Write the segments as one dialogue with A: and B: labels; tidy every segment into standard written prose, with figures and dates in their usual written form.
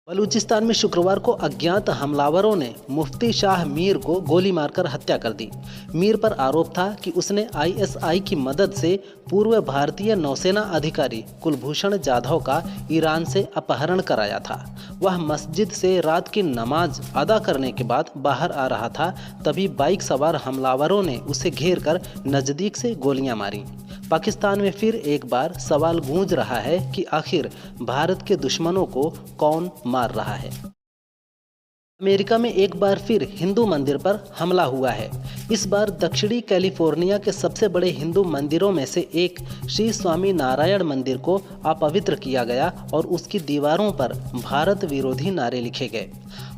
A: बलूचिस्तान में शुक्रवार को अज्ञात हमलावरों ने मुफ्ती शाह मीर को गोली मारकर हत्या कर दी। मीर पर आरोप था कि उसने आईएसआई की मदद से पूर्व भारतीय नौसेना अधिकारी कुलभूषण जाधव का ईरान से अपहरण कराया था। वह मस्जिद से रात की नमाज अदा करने के बाद बाहर आ रहा था, तभी बाइक सवार हमलावरों ने उसे घेर कर नज़दीक से गोलियां मारी। पाकिस्तान में फिर एक बार सवाल गूंज रहा है कि आखिर भारत के दुश्मनों को कौन मार रहा है। अमेरिका में एक बार फिर हिंदू मंदिर पर हमला हुआ है। इस बार दक्षिणी कैलिफोर्निया के सबसे बड़े हिंदू मंदिरों में से एक श्री स्वामी नारायण मंदिर को अपवित्र किया गया और उसकी दीवारों पर भारत विरोधी नारे लिखे गए।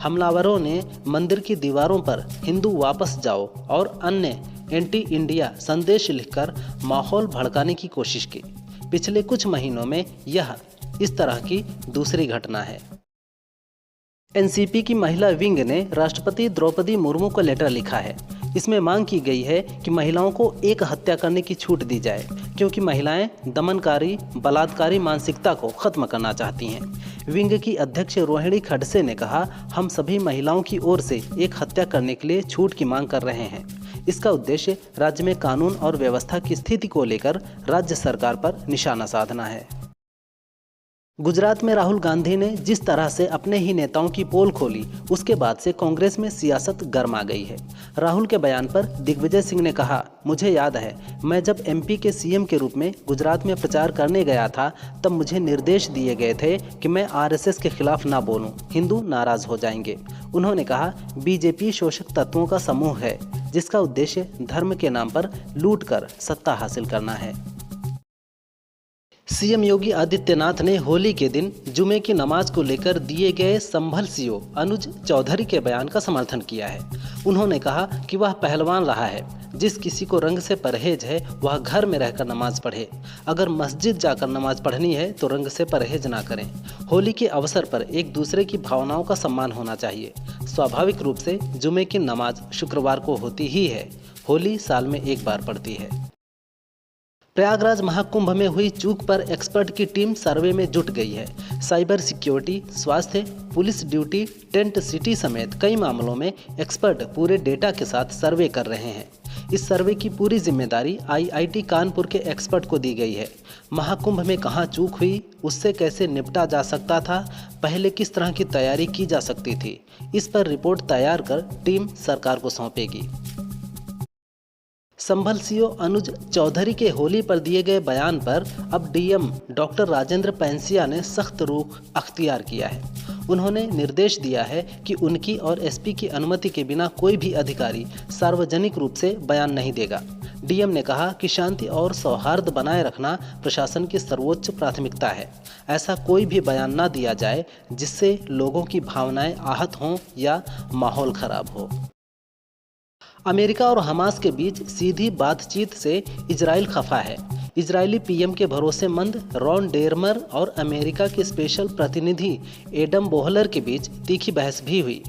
A: हमलावरों ने मंदिर की दीवारों पर हिंदू वापस जाओ और अन्य एंटी इंडिया संदेश लिखकर माहौल भड़काने की कोशिश की। पिछले कुछ महीनों में यह इस तरह की दूसरी घटना है। एनसीपी की महिला विंग ने राष्ट्रपति द्रौपदी मुर्मू को लेटर लिखा है। इसमें मांग की गई है कि महिलाओं को एक हत्या करने की छूट दी जाए, क्योंकि महिलाएं दमनकारी बलात्कारी मानसिकता को खत्म करना चाहती हैं। विंग की अध्यक्ष रोहिणी खडसे ने कहा, हम सभी महिलाओं की ओर से एक हत्या करने के लिए छूट की मांग कर रहे हैं। इसका उद्देश्य राज्य में कानून और व्यवस्था की स्थिति को लेकर राज्य सरकार पर निशाना साधना है। गुजरात में राहुल गांधी ने जिस तरह से अपने ही नेताओं की पोल खोली, उसके बाद से कांग्रेस में सियासत गर्मा गई है। राहुल के बयान पर दिग्विजय सिंह ने कहा, मुझे याद है मैं जब एमपी के सीएम के रूप में गुजरात में प्रचार करने गया था, तब मुझे निर्देश दिए गए थे कि मैं आरएसएस के खिलाफ ना बोलूं, हिंदू नाराज हो जाएंगे। उन्होंने कहा, बीजेपी शोषक तत्वों का समूह है जिसका उद्देश्य धर्म के नाम पर लूट कर सत्ता हासिल करना है। सीएम योगी आदित्यनाथ ने होली के दिन जुमे की नमाज को लेकर दिए गए संभल सीओ अनुज चौधरी के बयान का समर्थन किया है। उन्होंने कहा कि वह पहलवान रहा है, जिस किसी को रंग से परहेज है वह घर में रहकर नमाज पढ़े। अगर मस्जिद जाकर नमाज पढ़नी है तो रंग से परहेज ना करें। होली के अवसर पर एक दूसरे की भावनाओं का सम्मान होना चाहिए। स्वाभाविक रूप से जुमे की नमाज शुक्रवार को होती ही है। होली साल में एक बार पड़ती है। प्रयागराज महाकुंभ में हुई चूक पर एक्सपर्ट की टीम सर्वे में जुट गई है। साइबर सिक्योरिटी, स्वास्थ्य, पुलिस ड्यूटी, टेंट सिटी समेत कई मामलों में एक्सपर्ट पूरे डेटा के साथ सर्वे कर रहे हैं। इस सर्वे की पूरी जिम्मेदारी आईआईटी कानपुर के एक्सपर्ट को दी गई है। महाकुंभ में कहां चूक हुई, उससे कैसे निपटा जा सकता था, पहले किस तरह की तैयारी की जा सकती थी, इस पर रिपोर्ट तैयार कर टीम सरकार को सौंपेगी। संभल सीओ अनुज चौधरी के होली पर दिए गए बयान पर अब डीएम डॉक्टर राजेंद्र पैंसिया ने सख्त रुख अख्तियार किया है। उन्होंने निर्देश दिया है कि उनकी और एसपी की अनुमति के बिना कोई भी अधिकारी सार्वजनिक रूप से बयान नहीं देगा। डीएम ने कहा कि शांति और सौहार्द बनाए रखना प्रशासन की सर्वोच्च प्राथमिकता है। ऐसा कोई भी बयान न दिया जाए जिससे लोगों की भावनाएं आहत हों या माहौल खराब हो। अमेरिका और हमास के बीच सीधी बातचीत से इजराइल खफा है। इजरायली पीएम के भरोसेमंद रॉन डेरमर और अमेरिका के स्पेशल प्रतिनिधि एडम बोहलर के बीच तीखी बहस भी हुई।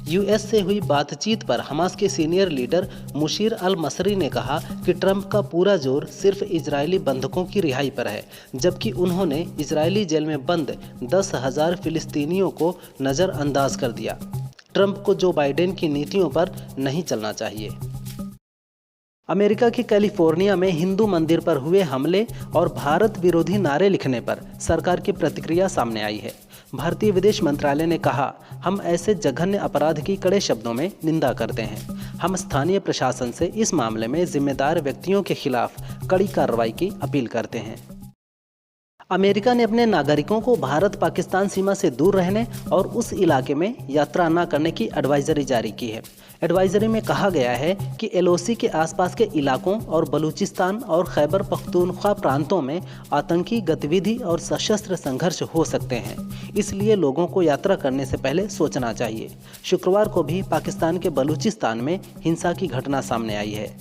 A: यूएस से हुई बातचीत पर हमास के सीनियर लीडर मुशीर अल मसरी ने कहा कि ट्रंप का पूरा जोर सिर्फ इजरायली बंधकों की रिहाई पर है, जबकि उन्होंने इजरायली जेल में बंद 10,000 फिलिस्तीनियों को नज़रअंदाज कर दिया। ट्रंप को जो बाइडेन की नीतियों पर नहीं चलना चाहिए। अमेरिका के कैलिफोर्निया में हिंदू मंदिर पर हुए हमले और भारत विरोधी नारे लिखने पर सरकार की प्रतिक्रिया सामने आई है। भारतीय विदेश मंत्रालय ने कहा, हम ऐसे जघन्य अपराध की कड़े शब्दों में निंदा करते हैं। हम स्थानीय प्रशासन से इस मामले में जिम्मेदार व्यक्तियों के खिलाफ कड़ी कार्रवाई की अपील करते हैं। अमेरिका ने अपने नागरिकों को भारत पाकिस्तान सीमा से दूर रहने और उस इलाके में यात्रा न करने की एडवाइजरी जारी की है। एडवाइजरी में कहा गया है कि एलओसी के आसपास के इलाकों और बलूचिस्तान और खैबर पख्तूनख्वा प्रांतों में आतंकी गतिविधि और सशस्त्र संघर्ष हो सकते हैं, इसलिए लोगों को यात्रा करने से पहले सोचना चाहिए। शुक्रवार को भी पाकिस्तान के बलूचिस्तान में हिंसा की घटना सामने आई है।